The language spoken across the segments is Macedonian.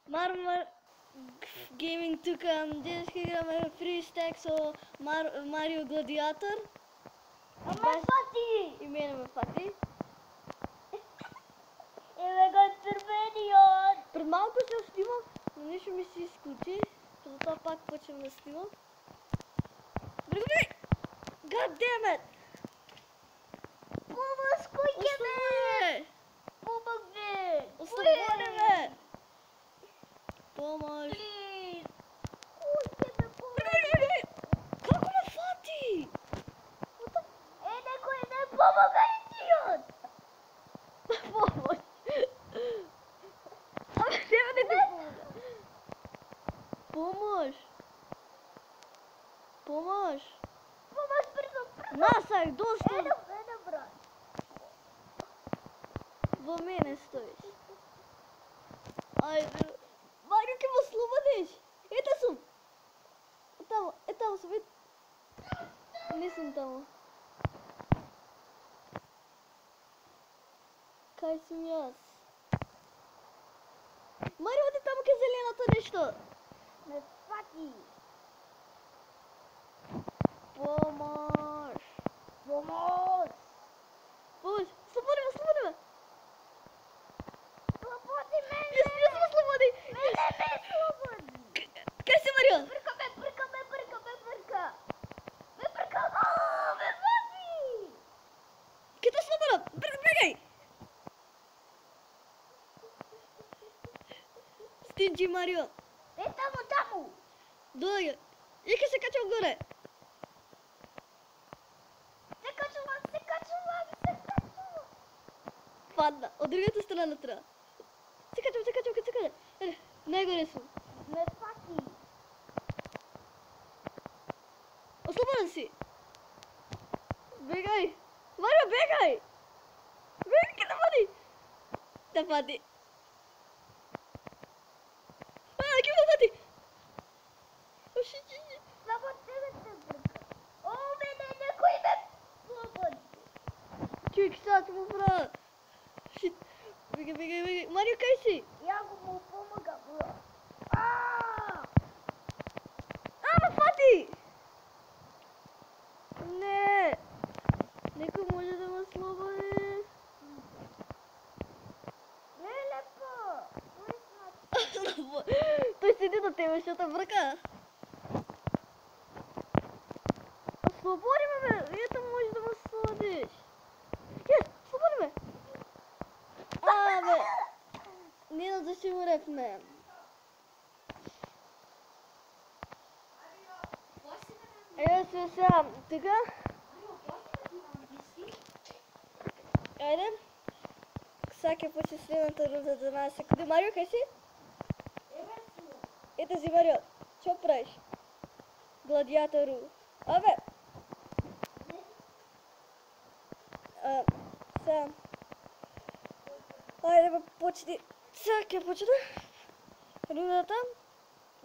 Мармар Гейминг тук. Днес ще играме фристек со Марио Гладиатор. Ама фати! И мене ме фати. Еве го червениот! Пред малко се снимам, но нещо ми се изключи. Затова пак почвам да снимам. Бреги! God damn it! Помощ, кой ке ме! Помогни! Ослободи ме! Помощ! Плиз! Кой ке ме помогни? Бреги! Како ме фати? Некој не помога, идиот! Помощ! Абе, няма да ти помога! Помощ! Помощ! Помощ, брзо, брзо! Насак, доста! Ене, брат! Во мене стоиш. Ајде. Марио, ке ме ослободиш! Ете сум! Таму сум, не сум таму. Кај сум јас? Марио, оди таму ке зеленото нешто! Ме фати! Помощ! Помощ! Помощ! Слободи ме! Слободи мене! Јас ме ослободи! Мене ме слободи! Кај си, Марио? Брка! Ме брка! Ме фати! Ке те ослободам! Бегај! Стинџи, Марио! Таму! Доаѓа! Ја ке се качам горе! Се качувам! Падна, од другата страна треба. Се качам. Еде, најгоре сум. Ме фати! Ослободен си. Бегај. Марио, бегај. Бегај, ке те фати. Те фати. Ке ме фати. Оши. Само тебе те брка! О, мене некој ме слободи! Човек, сега ќе му правя. Шит. Бегај. Марио, кај си? Ја го му помага, бро! Ме фати. Не. Некој може да ме ослободи. Не лепо! Кој значи? Тој седи до тебе, што те брка. Ослободи ме, бе! Ето може да ме ослободиш. Јес, ослободи ме! Бе! Не знам зашто му репне. Ево се сега, тука. Ајде. Сега ќе почне следната рунда за нас. Каде Марио, кај си? Ете си, Марио. Што правиш? Гладиатору. Абе! Сега. Ајде бе, почни. Сега ќе почне. Рундата.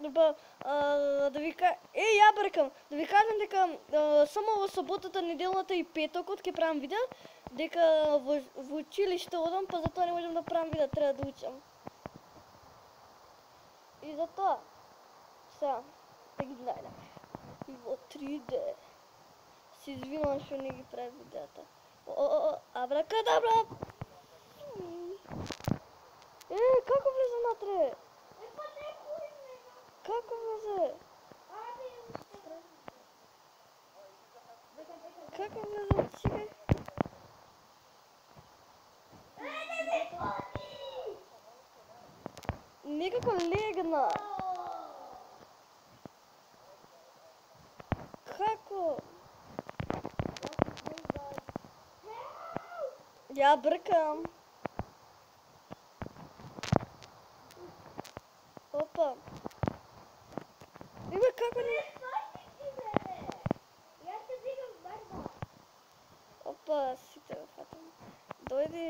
Да ви ја бркам. Да ви кажам дека само во саботата, неделната и петокот ќе правам видео. Дека во училиште одам, па затоа не можам да правам видео, треба да учам. И затоа. Сега. Да ги најдам. И во 3D. Се извинувам што не ги правим видеата. Абракадабра! Како влезе натре? Како влезе? Како влезе? Чекај. Некако легна. Како? Ја бркам. Опа. Има како не... Јас те викам барба. Опа, сите го фатам. Дојди.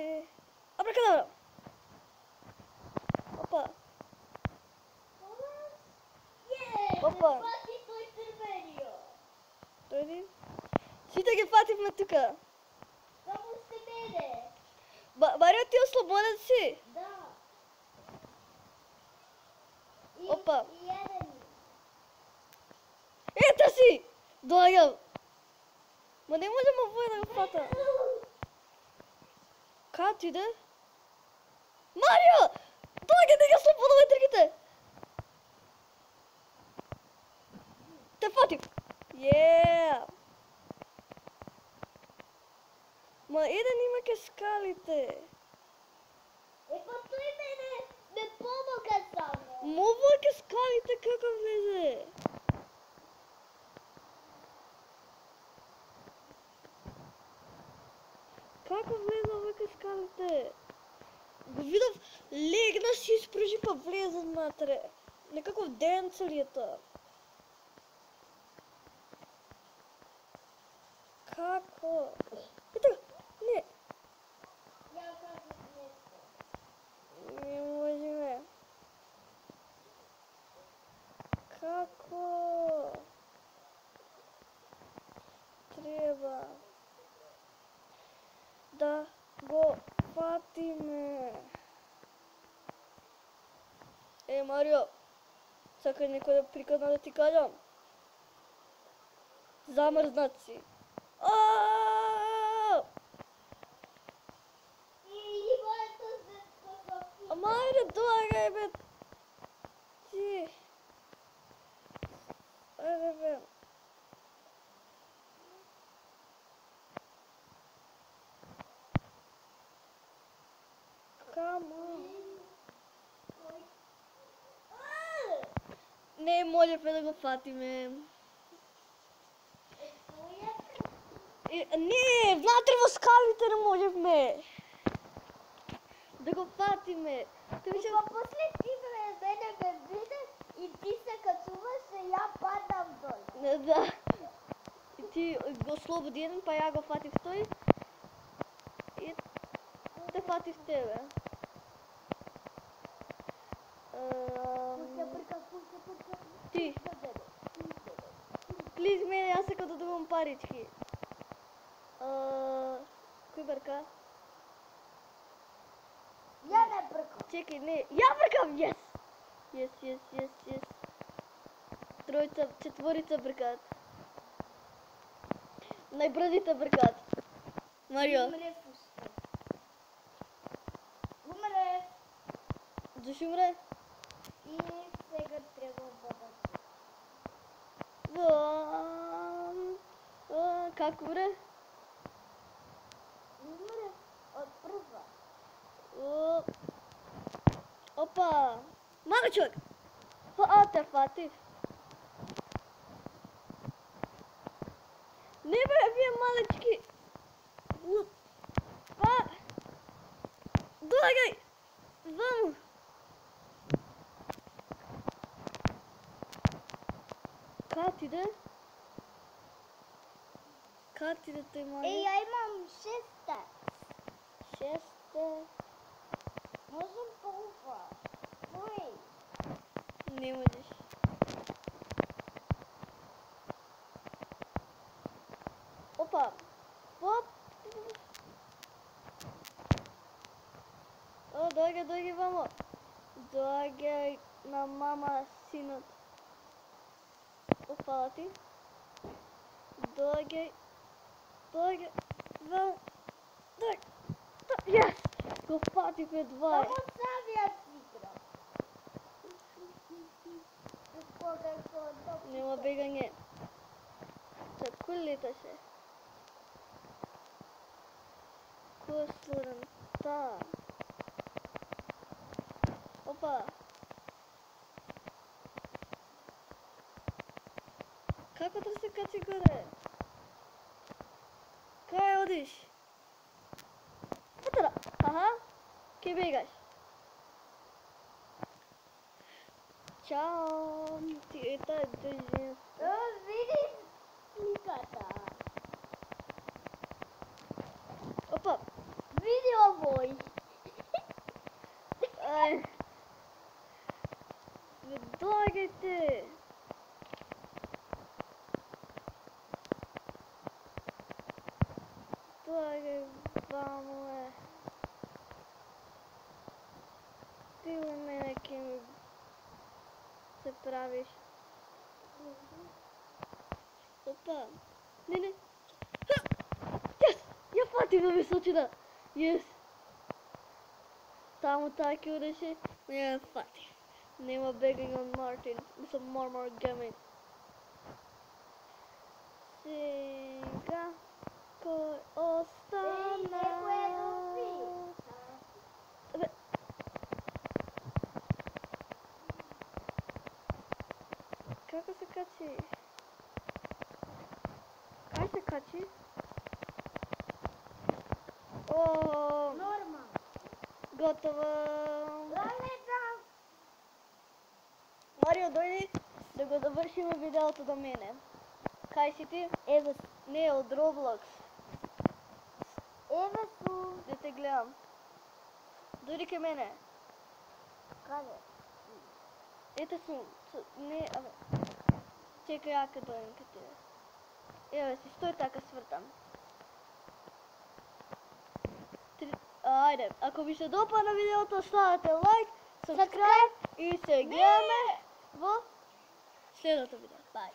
Абракадабра. Опа. Опа. Фати тој црвенио. Дојди. Сите ги фативме тука. Само сте мене. Марио, ти ослободен си? Да. Опа. И еден. Ето си! Доаѓам. Ма не може ма вој да го фата. Кај отиде? Марио! Доаѓа да ги слопа на ветриките! Те фатив! Јеа! Ма еден има ке скалите. Па тој мене ме помога само. Мово ке скалите како влезе? Како влезе овој ке скалите? Го видов, легна си испружи па влезе внатре. Некаков денцел е тоа. Како? Ето, не. Ја кажам нешто. Не можеме. Како? Треба да го фатиме. Марио, сакаш некој да прикадна да ти кажам? Замрзнат си. И моето детство го Ама ајде, доагај бе. Ти. Ајде бе. Кама. Не можевме да го фатиме. Не, внатре во скалите не можевме. Да го фатиме. Тој беше Па после ти мене ме биде и ти се качуваш и ја падам долу. Да. И ти го слободи еден, па ја го фатив тој. И те фатив тебе. Ти. Плиз мене, јас сакам да добивам парички. Кој брка? Ја не бркам. Чекай, не. Ја бркам, јес! Јес. Тројца, четворица бркаат. Најбрзите бркаат. Марио, Умре пусто. Умре. зашо умре? И сега треба да Како умре? умре од прва. Опа! Мага човек! Те фатив. Не бе, вие малечки! Доагај! Ваму! Кај отиде? Кај отиде тој мале? Ја имам 6. 6. Можам по ова. Мој. Не можеш. Опа! Оп! Доагај вамо! Доагај на мама синот. Опала ти. Доагај вамо. Јес! Го фативме двај. Само сам јас играм. Кога го Нема бегање. Кој леташе? Кој та. Опа. Како да се качи горе? Кај одиш? Ето да. Аха. Ке бегаш. Чао. Ти ета држи. види сликата. Опа. Види овој. Ај. Доагајте. Доагај вамо. Ти у мене ке ми се правиш. Опа. Не. Ха! Yes! Я фатих на височина. Yes! Само таки удеше. Я фатих. Нема бегане от Мартин. Мисля, Мормор Гейминг. Сега кой остана? Абе. Како се качи? Кај се качи? О, Норма. готово. Лалета. Марио, дојди да го завршиме видеото до мене. Кај си ти? Ево, Не, од Roblox. ево сум. Да те гледам. Дојди кај мене. Каде? Ете сум. Не, абе. Чекај, ја ка дојдем кај тебе. Еве си, стој така свртам. Ајде, ако ви се допадна видеото, ставете лайк, subscribe и се гледаме во следното видео. Бај!